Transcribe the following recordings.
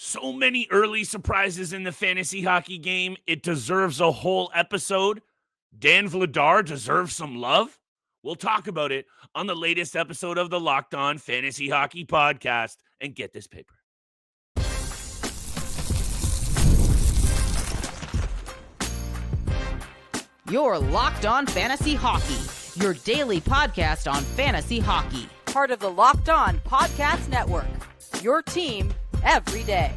So many early surprises in the fantasy hockey game. It deserves a whole episode. Dan Vladar deserves some love. We'll talk about it on the latest episode of the Locked On Fantasy Hockey Podcast. And get this paper. You're Locked On Fantasy Hockey, your daily podcast on fantasy hockey. Part of the Locked On Podcast Network, your team every day.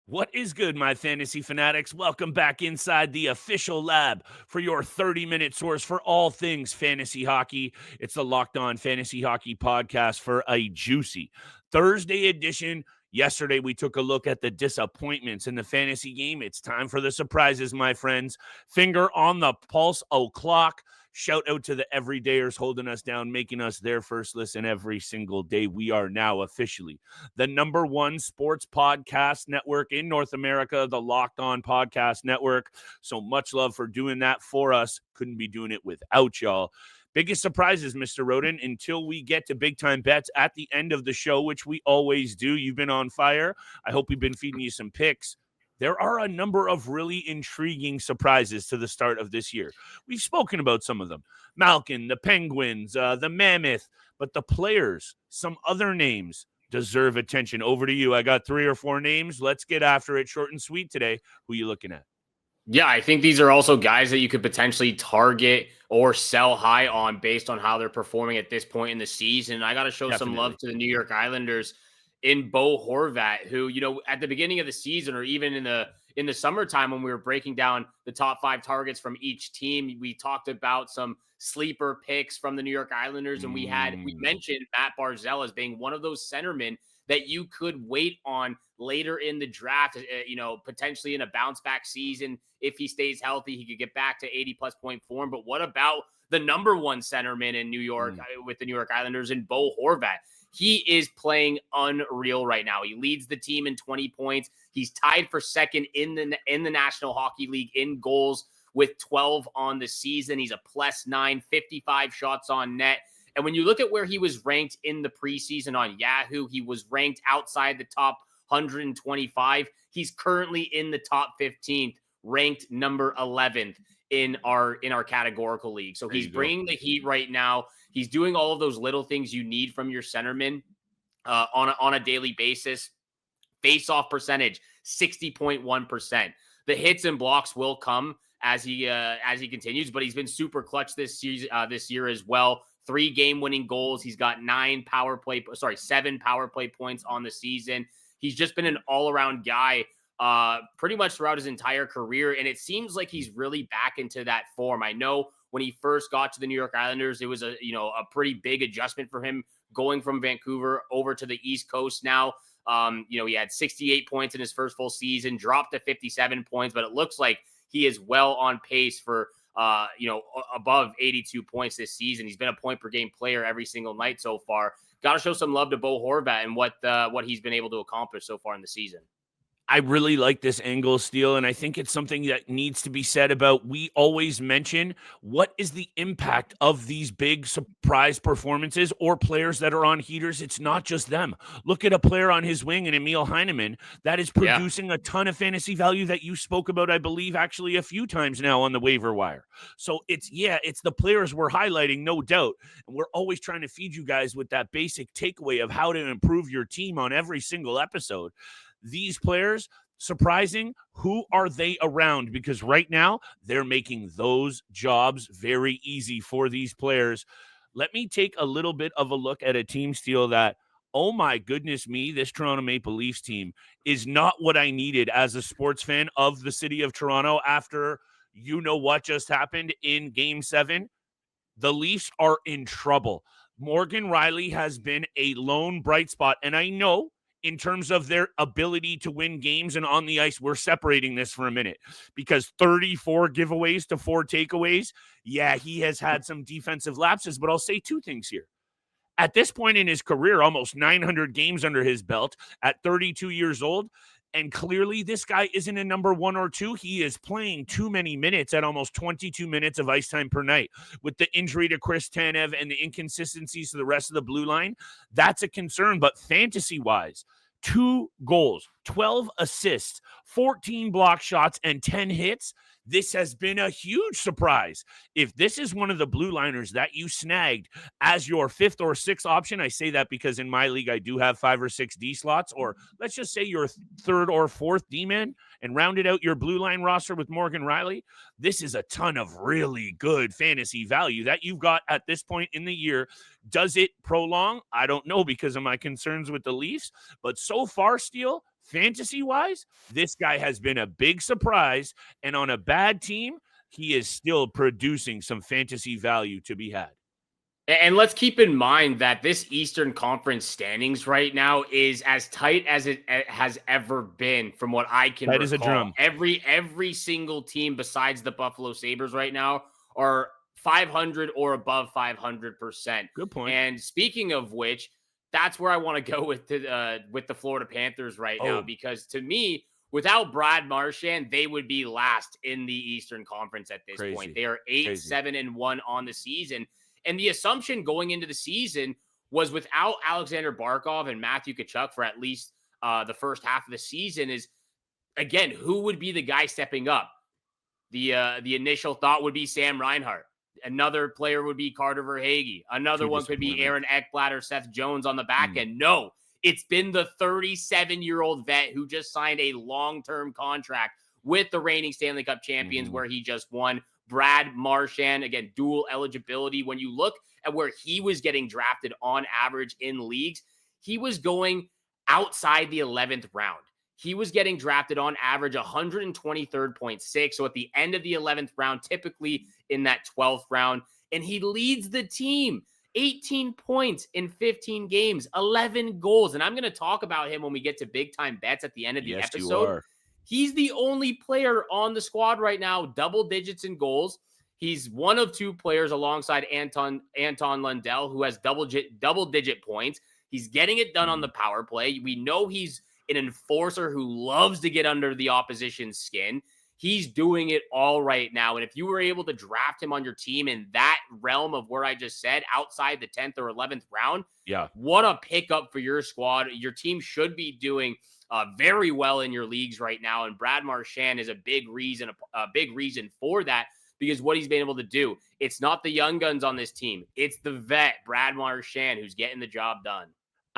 What is good, my fantasy fanatics? Welcome back inside the official lab for your 30-minute source for all things fantasy hockey. It's the Locked On Fantasy Hockey Podcast for a juicy Thursday edition. Yesterday, we took a look at the disappointments in the fantasy game. It's time for the surprises, my friends. Finger on the pulse o'clock. Shout out to the everydayers holding us down, making us their first listen every single day. We are now officially the number one sports podcast network in North America, the Locked On Podcast Network. So much love for doing that for us. Couldn't be doing it without y'all. Biggest surprises, Mr. Rodin, until we get to big-time bets at the end of the show, which we always do. You've been on fire. I hope we've been feeding you some picks. There are a number of really intriguing surprises to the start of this year. We've spoken about some of them. Malkin, the Penguins, the Mammoth, but the players, some other names deserve attention. Over to you. I got 3 or 4 names. Let's get after it. Short and sweet today. Who are you looking at? Yeah, I think these are also guys that you could potentially target or sell high on based on how they're performing at this point in the season. I got to show some love to the New York Islanders in Bo Horvat, who, you know, at the beginning of the season or even in the summertime when we were breaking down the top 5 targets from each team, we talked about some sleeper picks from the New York Islanders, and we mentioned Matt Barzal as being one of those centermen that you could wait on later in the draft, potentially in a bounce back season. If he stays healthy, he could get back to 80+ point form. But what about the number one centerman in New York with the New York Islanders in Bo Horvat? He is playing unreal right now. He leads the team in 20 points. He's tied for second in the National Hockey League in goals with 12 on the season. He's a +9, 55 shots on net. And when you look at where he was ranked in the preseason on Yahoo, he was ranked outside the top 125. He's currently in the top 15th, ranked number 11th in our categorical league. So he's bringing the heat right now. He's doing all of those little things you need from your centerman on a daily basis. Face-off percentage, 60.1%. The hits and blocks will come as he continues, but he's been super clutch this year as well. 3 game-winning goals. He's got 7 power play points on the season. He's just been an all-around guy pretty much throughout his entire career, and it seems like he's really back into that form. I know when he first got to the New York Islanders, it was a pretty big adjustment for him going from Vancouver over to the East Coast now. He had 68 points in his first full season, dropped to 57 points, but it looks like he is well on pace for above 82 points this season. He's been a point per game player every single night so far. Got to show some love to Bo Horvat and what he's been able to accomplish so far in the season. I really like this angle, Steele, and I think it's something that needs to be said about. We always mention what is the impact of these big surprise performances or players that are on heaters. It's not just them. Look at a player on his wing in Emil Heineman that is producing a ton of fantasy value that you spoke about, I believe, actually a few times now on the waiver wire. So it's the players we're highlighting, no doubt. And we're always trying to feed you guys with that basic takeaway of how to improve your team on every single episode. These players, surprising, who are they around? Because right now, they're making those jobs very easy for these players. Let me take a little bit of a look at a team, Steele, that, oh my goodness me, this Toronto Maple Leafs team is not what I needed as a sports fan of the city of Toronto after you know what just happened in Game 7. The Leafs are in trouble. Morgan Rielly has been a lone bright spot, and I know in terms of their ability to win games and on the ice, we're separating this for a minute because 34 giveaways to 4 takeaways. Yeah, he has had some defensive lapses, but I'll say 2 things here. At this point in his career, almost 900 games under his belt at 32 years old, and clearly this guy isn't a number 1 or 2. He is playing too many minutes at almost 22 minutes of ice time per night. With the injury to Chris Tanev and the inconsistencies to the rest of the blue line, that's a concern. But fantasy-wise, 2 goals, 12 assists, 14 block shots, and 10 hits. This has been a huge surprise. If this is one of the blue liners that you snagged as your 5th or 6th option, I say that because in my league, I do have 5 or 6 D slots, or let's just say your 3rd or 4th D-man and rounded out your blue line roster with Morgan Rielly, this is a ton of really good fantasy value that you've got at this point in the year. Does it prolong? I don't know because of my concerns with the Leafs, but so far, Steele, fantasy-wise, this guy has been a big surprise, and on a bad team, he is still producing some fantasy value to be had. And let's keep in mind that this Eastern Conference standings right now is as tight as it has ever been from what I can recall. Tight as a drum. Every single team besides the Buffalo Sabres right now are 500 or above 500%. Good point. And speaking of which, that's where I want to go with the Florida Panthers right now, because to me, without Brad Marchand, they would be last in the Eastern Conference at this point. They are 8-7-1 on the season. And the assumption going into the season was without Alexander Barkov and Matthew Tkachuk for at least the first half of the season is, again, who would be the guy stepping up? The initial thought would be Sam Reinhart. Another player would be Carter Verhaeghe. Another one could be Aaron Ekblad or Seth Jones on the back end. No, it's been the 37-year-old vet who just signed a long-term contract with the reigning Stanley Cup champions where he just won. Brad Marchand, again, dual eligibility. When you look at where he was getting drafted on average in leagues, he was going outside the 11th round. He was getting drafted on average 123rd.6. So at the end of the 11th round, typically in that 12th round. And he leads the team. 18 points in 15 games, 11 goals. And I'm going to talk about him when we get to big time bets at the end of the episode. He's the only player on the squad right now, double digits in goals. He's one of 2 players alongside Anton Lundell, who has double-digit points. He's getting it done on the power play. We know he's an enforcer who loves to get under the opposition's skin. He's doing it all right now. And if you were able to draft him on your team in that realm of where I just said, outside the 10th or 11th round, what a pickup for your squad. Your team should be doing very well in your leagues right now. And Brad Marchand is a big reason for that, because what he's been able to do, it's not the young guns on this team. It's the vet, Brad Marchand, who's getting the job done.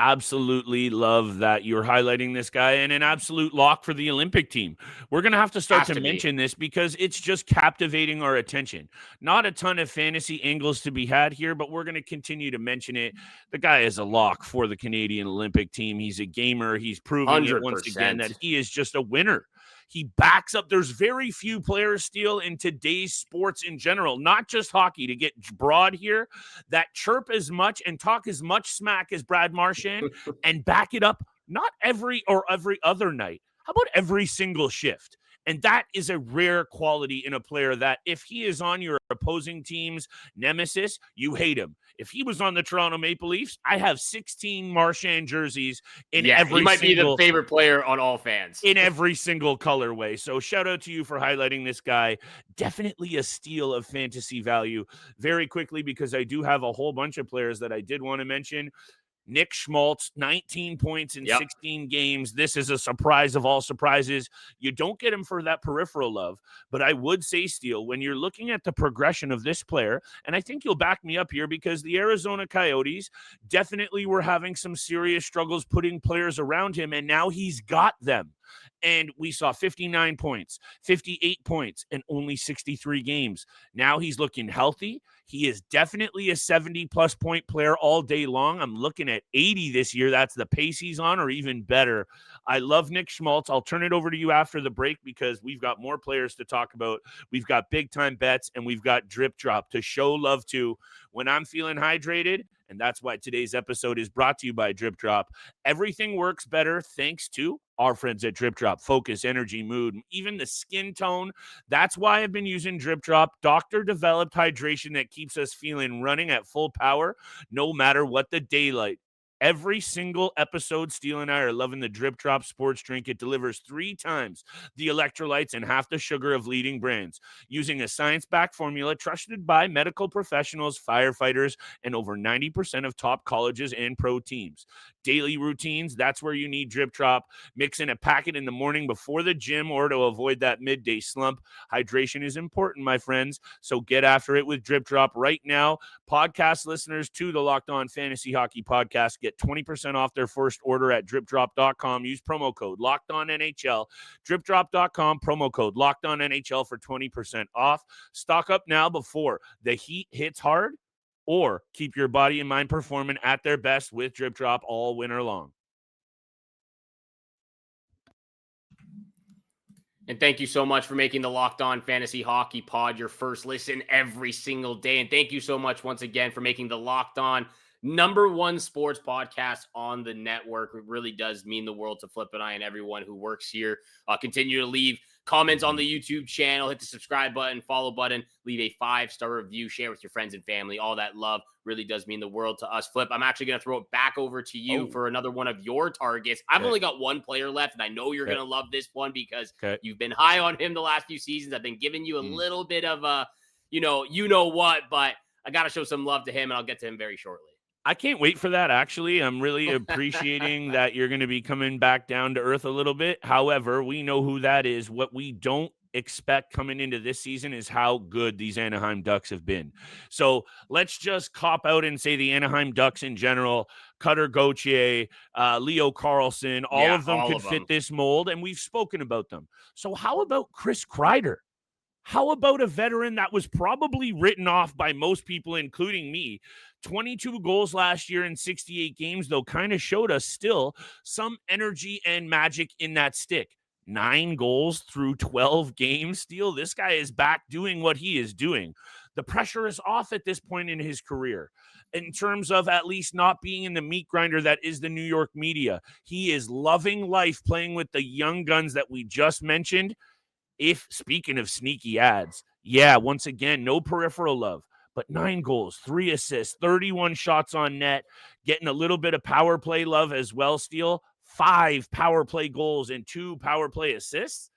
Absolutely love that you're highlighting this guy, and an absolute lock for the Olympic team. We're going to have to start to mention this because it's just captivating our attention. Not a ton of fantasy angles to be had here, but we're going to continue to mention it. The guy is a lock for the Canadian Olympic team. He's a gamer. He's proving it once again that he is just a winner. He backs up. There's very few players, Steele, in today's sports in general, not just hockey, to get broad here, that chirp as much and talk as much smack as Brad Marchand and back it up not every other night. How about every single shift? And that is a rare quality in a player that if he is on your opposing team's nemesis, you hate him. If he was on the Toronto Maple Leafs, I have 16 Marchand jerseys in every he might be the favorite player on all fans. In every single colorway. So shout out to you for highlighting this guy. Definitely a steal of fantasy value. Very quickly, because I do have a whole bunch of players that I did want to mention. Nick Schmaltz, 19 points in 16 games. This is a surprise of all surprises. You don't get him for that peripheral love, but I would say, Steele, when you're looking at the progression of this player, and I think you'll back me up here because the Arizona Coyotes definitely were having some serious struggles putting players around him, and now he's got them. And we saw 59 points, 58 points, and only 63 games. Now he's looking healthy. He is definitely a 70-plus point player all day long. I'm looking at 80 this year. That's the pace he's on, or even better. I love Nick Schmaltz. I'll turn it over to you after the break because we've got more players to talk about. We've got big-time bets, and we've got drip drop to show love to when I'm feeling hydrated. And that's why today's episode is brought to you by Drip Drop. Everything works better thanks to our friends at Drip Drop. Focus, energy, mood, even the skin tone. That's why I've been using Drip Drop. Doctor-developed hydration that keeps us feeling running at full power no matter what the daylight. Every single episode, Steele and I are loving the Drip Drop sports drink. It delivers 3 times the electrolytes and half the sugar of leading brands, using a science-backed formula trusted by medical professionals, firefighters, and over 90% of top colleges and pro teams. daily routines, that's where you need Drip Drop. Mix in a packet in the morning before the gym or to avoid that midday slump. Hydration is important, my friends, so get after it with Drip Drop right now. Podcast listeners to the Locked On Fantasy Hockey Podcast get 20% off their first order at dripdrop.com. Use promo code LOCKEDONNHL. Dripdrop.com, promo code LOCKEDONNHL for 20% off. Stock up now before the heat hits hard, or keep your body and mind performing at their best with Drip Drop all winter long. And thank you so much for making the Locked On Fantasy Hockey Pod your first listen every single day. And thank you so much once again for making the Locked On #1 sports podcast on the network. It really does mean the world to Flip and I and everyone who works here. Continue to leave comments on the YouTube channel, hit the subscribe button, follow button, leave a 5-star review, share with your friends and family. All that love really does mean the world to us. Flip, I'm actually going to throw it back over to you for another one of your targets. I've only got one player left, and I know you're going to love this one because you've been high on him the last few seasons. I've been giving you a little bit of a, you know what, but I got to show some love to him, and I'll get to him very shortly. I can't wait for that, actually. I'm really appreciating that you're going to be coming back down to earth a little bit. However, we know who that is. What we don't expect coming into this season is how good these Anaheim Ducks have been. So let's just cop out and say the Anaheim Ducks in general, Cutter Gauthier, Leo Carlson, all of them could fit this mold, and we've spoken about them. So how about Chris Kreider? How about a veteran that was probably written off by most people, including me? 22 goals last year in 68 games, though, kind of showed us still some energy and magic in that stick. 9 goals through 12 games. Steele, this guy is back doing what he is doing. The pressure is off at this point in his career in terms of at least not being in the meat grinder that is the New York media. He is loving life, playing with the young guns that we just mentioned. If, speaking of sneaky ads, once again, no peripheral love, but 9 goals, 3 assists, 31 shots on net, getting a little bit of power play love as well, Steele. 5 power play goals and 2 power play assists.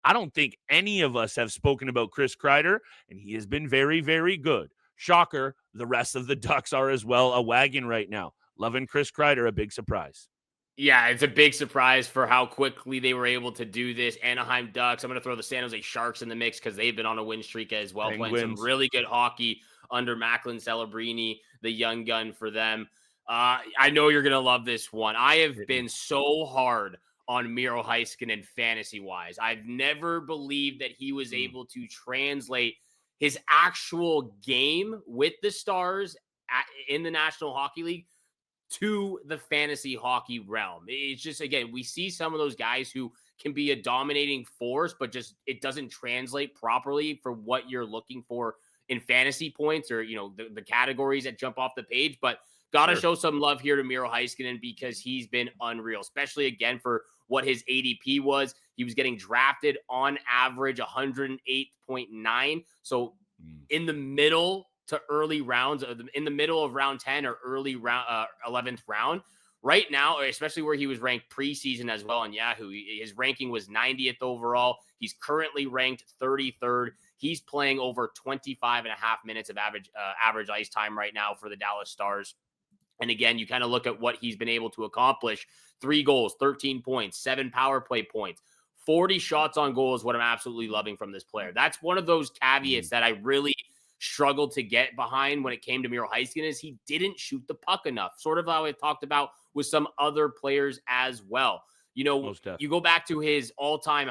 I don't think any of us have spoken about Chris Kreider, and he has been very, very good. Shocker, the rest of the Ducks are as well a wagon right now. Loving Chris Kreider, a big surprise. Yeah, it's a big surprise for how quickly they were able to do this. Anaheim Ducks. I'm going to throw the San Jose Sharks in the mix because they've been on a win streak as well, playing some really good hockey under Macklin Celebrini, the young gun for them. I know you're going to love this one. I have been so hard on Miro Heiskanen fantasy-wise. I've never believed that he was able to translate his actual game with the Stars in the National Hockey League to the fantasy hockey realm. It's just, again, we see some of those guys who can be a dominating force, but just it doesn't translate properly for what you're looking for in fantasy points or, the categories that jump off the page. But got to show some love here to Miro Heiskanen because he's been unreal, especially, again, for what his ADP was. He was getting drafted on average 108.9. So in the middle to early rounds, in the middle of round 10 or early round 11th round. Right now, especially where he was ranked preseason as well on Yahoo, his ranking was 90th overall. He's currently ranked 33rd. He's playing over 25 and a half minutes of average ice time right now for the Dallas Stars. And again, you kind of look at what he's been able to accomplish. 3 goals, 13 points, 7 power play points, 40 shots on goal is what I'm absolutely loving from this player. That's one of those caveats that I really struggled to get behind when it came to Miro Heiskanen is he didn't shoot the puck enough, sort of how I talked about with some other players as well. You go back to his all-time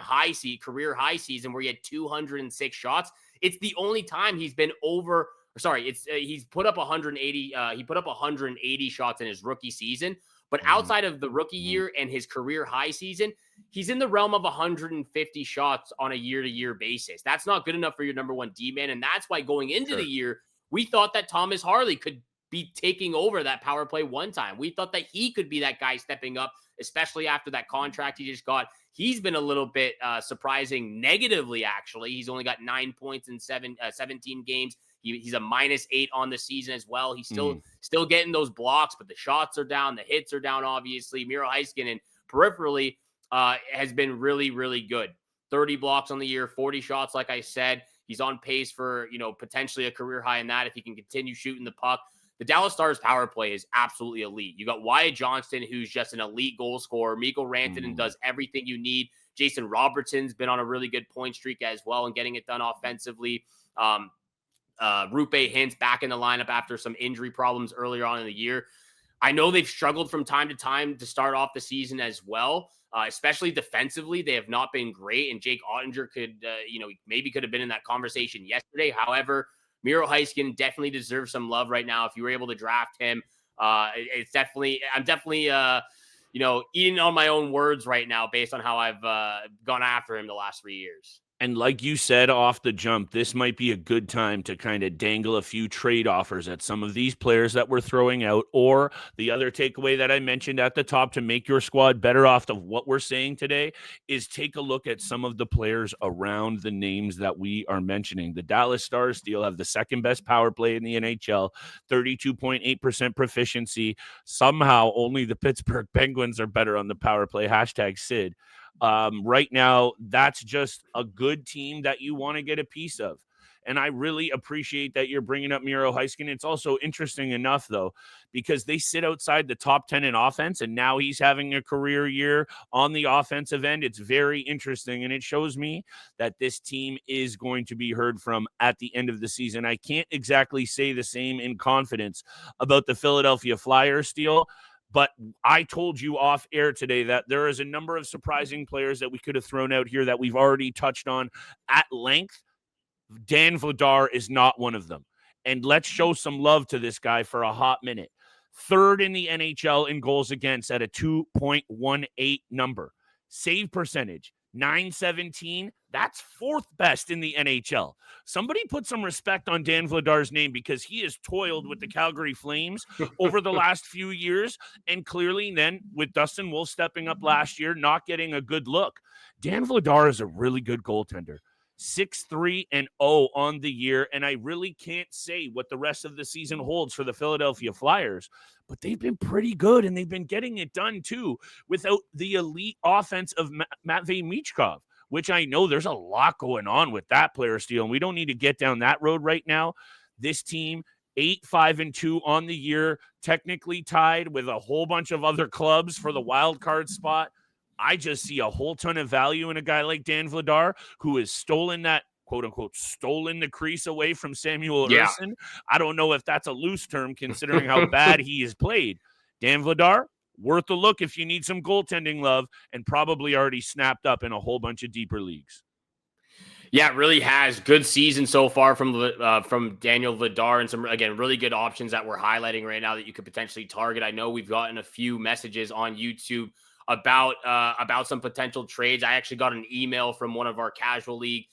career high season where he had 206 shots. It's the only time he's been he's put up 180. He put up 180 shots in his rookie season. But outside of the rookie year and his career high season, he's in the realm of 150 shots on a year-to-year basis. That's not good enough for your number one D-man, and that's why going into the year, we thought that Thomas Harley could be taking over that power play one time. We thought that he could be that guy stepping up, especially after that contract he just got. He's been a little bit surprising negatively, actually. He's only got 9 points in 17 games. He's a -8 on the season as well. He's still getting those blocks, but the shots are down. The hits are down, obviously. Miro Heiskanen peripherally has been really, really good. 30 blocks on the year, 40 shots, like I said. He's on pace for, potentially a career high in that if he can continue shooting the puck. the Dallas Stars power play is absolutely elite. You got Wyatt Johnston, who's just an elite goal scorer. Mikko Rantanen does everything you need. Jason Robertson's been on a really good point streak as well and getting it done offensively. Rupe Hintz back in the lineup after some injury problems earlier on in the year. I know they've struggled from time to time to start off the season as well, especially defensively. They have not been great, and Jake Ottinger maybe could have been in that conversation yesterday. However, Miro Heiskanen definitely deserves some love right now. If you were able to draft him, I'm definitely eating on my own words right now based on how I've gone after him the last 3 years. And like you said off the jump, this might be a good time to kind of dangle a few trade offers at some of these players that we're throwing out. Or the other takeaway that I mentioned at the top to make your squad better off of what we're saying today is take a look at some of the players around the names that we are mentioning. The Dallas Stars still have the second best power play in the NHL, 32.8% proficiency. Somehow only the Pittsburgh Penguins are better on the power play. #Sid. Right now, that's just a good team that you want to get a piece of. And I really appreciate that you're bringing up Miro Heiskanen. It's also interesting enough, though, because they sit outside the top 10 in offense, and now he's having a career year on the offensive end. It's very interesting, and it shows me that this team is going to be heard from at the end of the season. I can't exactly say the same in confidence about the Philadelphia Flyers, Steele. But I told you off air today that there is a number of surprising players that we could have thrown out here that we've already touched on at length. Dan Vladar is not one of them. And let's show some love to this guy for a hot minute. Third in the NHL in goals against at a 2.18 number. Save percentage, .917. That's fourth best in the NHL. Somebody put some respect on Dan Vladar's name because he has toiled with the Calgary Flames over the last few years. And clearly then with Dustin Wolf stepping up last year, not getting a good look. Dan Vladar is a really good goaltender. 6-3-0 on the year, and I really can't say what the rest of the season holds for the Philadelphia Flyers, but they've been pretty good, and they've been getting it done, too, without the elite offense of Matvei Michkov, which I know there's a lot going on with that player, Steele, and we don't need to get down that road right now. This team, 8-5-2 on the year, technically tied with a whole bunch of other clubs for the wild card spot. I just see a whole ton of value in a guy like Dan Vladar, who has stolen that, quote unquote, stolen the crease away from Samuel Ersson. I don't know if that's a loose term considering how bad he has played. Dan Vladar, worth a look if you need some goaltending love, and probably already snapped up in a whole bunch of deeper leagues. Yeah, it really has. Good season so far from Daniel Vladar, and some, again, really good options that we're highlighting right now that you could potentially target. I know we've gotten a few messages on YouTube about some potential trades. I actually got an email from one of our casual league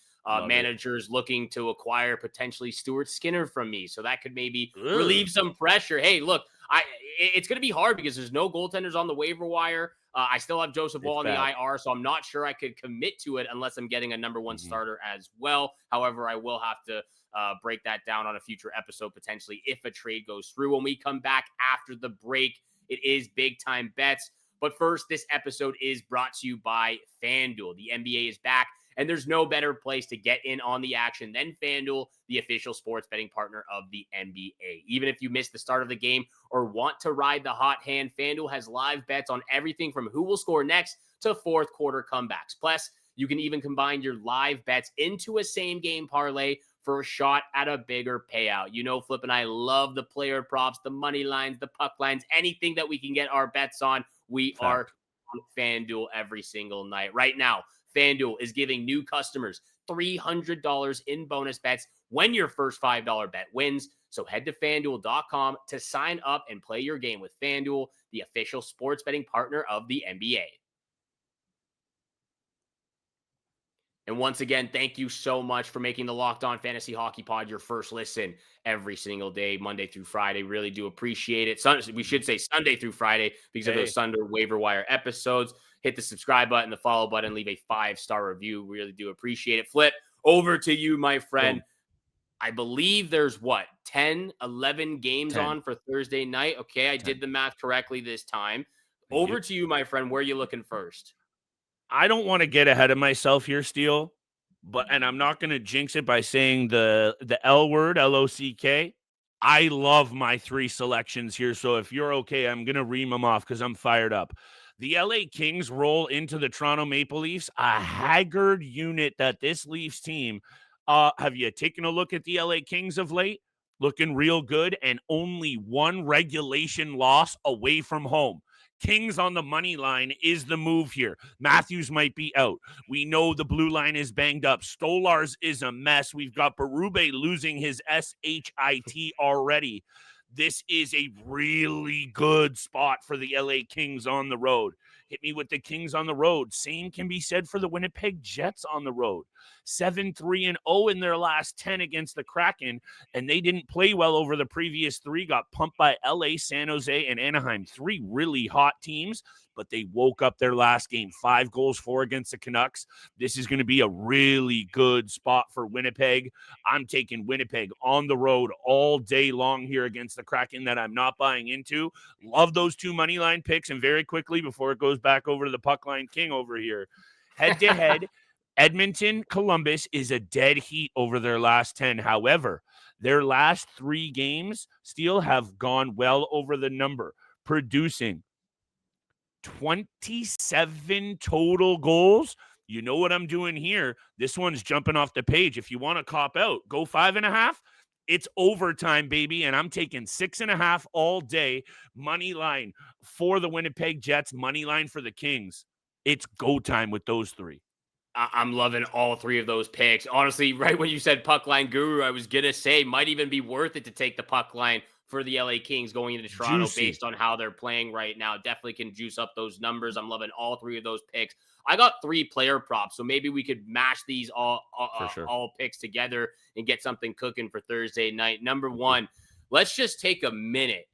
managers looking to acquire potentially Stuart Skinner from me. So that could maybe relieve some pressure. Hey, look, it's going to be hard because there's no goaltenders on the waiver wire. I still have Joseph Woll on the IR, so I'm not sure I could commit to it unless I'm getting a number one starter as well. However, I will have to break that down on a future episode potentially if a trade goes through. When we come back after the break, it is big time bets. But first, this episode is brought to you by FanDuel. The NBA is back, and there's no better place to get in on the action than FanDuel, the official sports betting partner of the NBA. Even if you missed the start of the game or want to ride the hot hand, FanDuel has live bets on everything from who will score next to fourth quarter comebacks. Plus, you can even combine your live bets into a same-game parlay for a shot at a bigger payout. You know, Flip and I love the player props, the money lines, the puck lines, anything that we can get our bets on. We are on FanDuel every single night. Right now, FanDuel is giving new customers $300 in bonus bets when your first $5 bet wins. So head to FanDuel.com to sign up and play your game with FanDuel, the official sports betting partner of the NBA. And once again, thank you so much for making the Locked On Fantasy Hockey Pod your first listen every single day, Monday through Friday. Really do appreciate it. We should say Sunday through Friday because of those Sunday waiver wire episodes. Hit the subscribe button, the follow button, leave a 5-star review. Really do appreciate it. Flip, over to you, my friend. I believe there's 10, 11 games 10. on for Thursday night. Okay, I 10. did the math correctly this time. Thank over to you, my friend. Where are you looking first? I don't want to get ahead of myself here, Steele, and I'm not going to jinx it by saying the L word, L-O-C-K. I love my 3 selections here, so if you're okay, I'm going to ream them off because I'm fired up. The LA Kings roll into the Toronto Maple Leafs, a haggard unit that this Leafs team, have you taken a look at the LA Kings of late? Looking real good, and only one regulation loss away from home. Kings on the money line is the move here. Matthews might be out. We know the blue line is banged up. Stolarz is a mess. We've got Berube losing his SHIT already. This is a really good spot for the LA Kings on the road. Hit me with the Kings on the road. Same can be said for the Winnipeg Jets on the road. 7-3-0 in their last 10 against the Kraken, and they didn't play well over the previous 3. Got pumped by LA, San Jose, and Anaheim. 3 really hot teams, but they woke up their last game. 5 goals for against the Canucks. This is going to be a really good spot for Winnipeg. I'm taking Winnipeg on the road all day long here against the Kraken that I'm not buying into. Love those 2 money line picks. And very quickly, before it goes back over to the puck line king over here, head to head, Edmonton, Columbus is a dead heat over their last 10. However, their last 3 games still have gone well over the number, producing 27 total goals. You know what I'm doing here. This one's jumping off the page. If you want to cop out, go 5.5. It's overtime, baby, and I'm taking 6.5 all day. Money line for the Winnipeg Jets, money line for the Kings. It's go time with those 3. I'm loving all 3 of those picks. Honestly, right when you said puck line guru, I was going to say might even be worth it to take the puck line for the LA Kings going into Toronto. Juicy. Based on how they're playing right now. Definitely can juice up those numbers. I'm loving all 3 of those picks. I got 3 player props, so maybe we could mash these all picks together and get something cooking for Thursday night. Number 1, let's just take a minute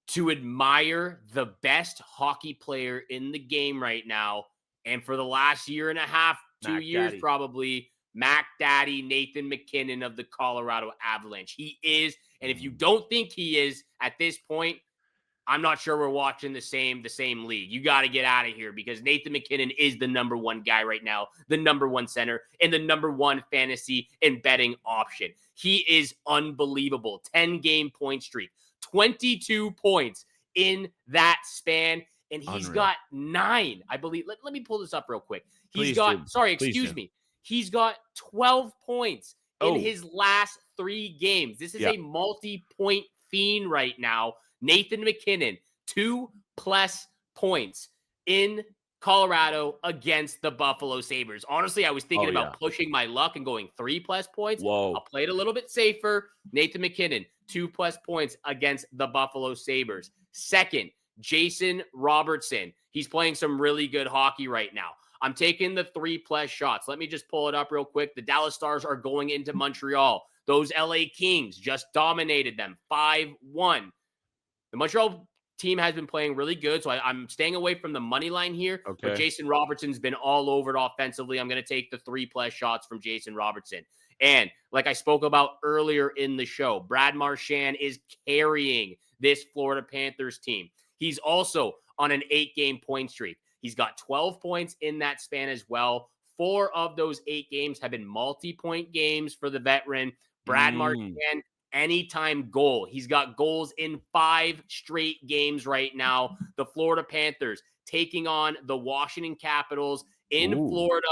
to admire the best hockey player in the game right now. And for the last year and a half, 2 years Daddy. Probably, Mac Daddy, Nathan MacKinnon of the Colorado Avalanche. He is, and if you don't think he is at this point, I'm not sure we're watching the same league. You got to get out of here because Nathan MacKinnon is the number 1 guy right now, the number 1 center, and the number 1 fantasy and betting option. He is unbelievable. 10-game point streak, 22 points in that span. And he's got 9, I believe. Let me pull this up real quick. He's got 12 points in his last 3 games. This is a multi-point fiend right now. Nathan MacKinnon, 2+ points in Colorado against the Buffalo Sabres. Honestly, I was thinking about pushing my luck and going 3+ points. Whoa. I'll play it a little bit safer. Nathan MacKinnon, 2+ points against the Buffalo Sabres. Second, Jason Robertson. He's playing some really good hockey right now. I'm taking the 3+ shots. Let me just pull it up real quick. The Dallas Stars are going into Montreal. Those LA Kings just dominated them 5-1. The Montreal team has been playing really good, so I'm staying away from the money line here. Okay. But Jason Robertson's been all over it offensively. I'm going to take the 3+ shots from Jason Robertson. And like I spoke about earlier in the show, Brad Marchand is carrying this Florida Panthers team. He's also on an 8-game point streak. He's got 12 points in that span as well. 4 of those 8 games have been multi-point games for the veteran. Brad Marchand, anytime goal. He's got goals in 5 straight games right now. The Florida Panthers taking on the Washington Capitals in Florida.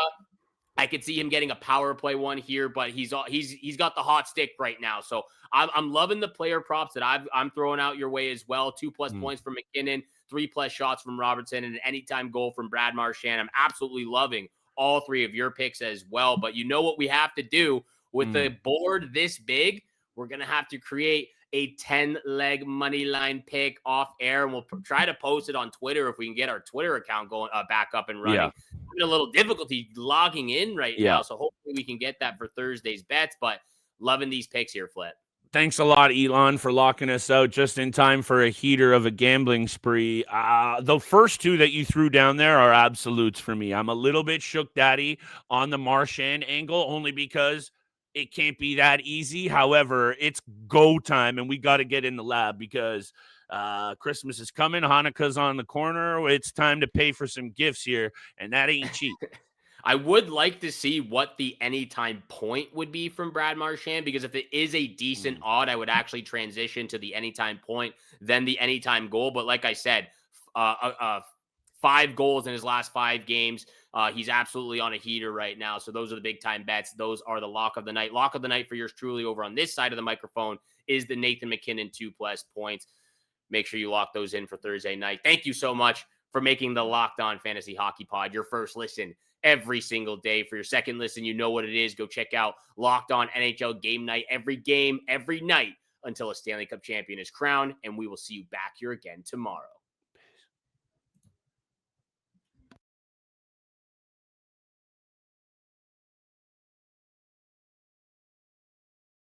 I could see him getting a power play one here, but he's got the hot stick right now. So I'm loving the player props that I'm throwing out your way as well. 2+ points from MacKinnon, 3+ shots from Robertson, and an anytime goal from Brad Marchand. I'm absolutely loving all 3 of your picks as well. But you know what we have to do with the board this big? We're going to have to create a 10-leg money line pick off air, and we'll try to post it on Twitter if we can get our Twitter account going back up and running. A little difficulty logging in right now, so hopefully we can get that for Thursday's bets, but loving these picks here, Flit. Thanks a lot, Elon, for locking us out just in time for a heater of a gambling spree. The first 2 that you threw down there are absolutes for me. I'm a little bit shook, Daddy, on the Marchand angle, only because it can't be that easy. However, it's go time, and we got to get in the lab because Christmas is coming. Hanukkah's on the corner. It's time to pay for some gifts here, and that ain't cheap. I would like to see what the anytime point would be from Brad Marchand, because if it is a decent odd, I would actually transition to the anytime point, then the anytime goal. But like I said, 5 goals in his last 5 games. He's absolutely on a heater right now. So those are the big time bets. Those are the lock of the night. Lock of the night for yours truly over on this side of the microphone is the Nathan MacKinnon 2+ points. Make sure you lock those in for Thursday night. Thank you so much for making the Locked On Fantasy Hockey Pod your first listen every single day. For your second listen, you know what it is. Go check out Locked On NHL Game Night. Every game, every night until a Stanley Cup champion is crowned. And we will see you back here again tomorrow.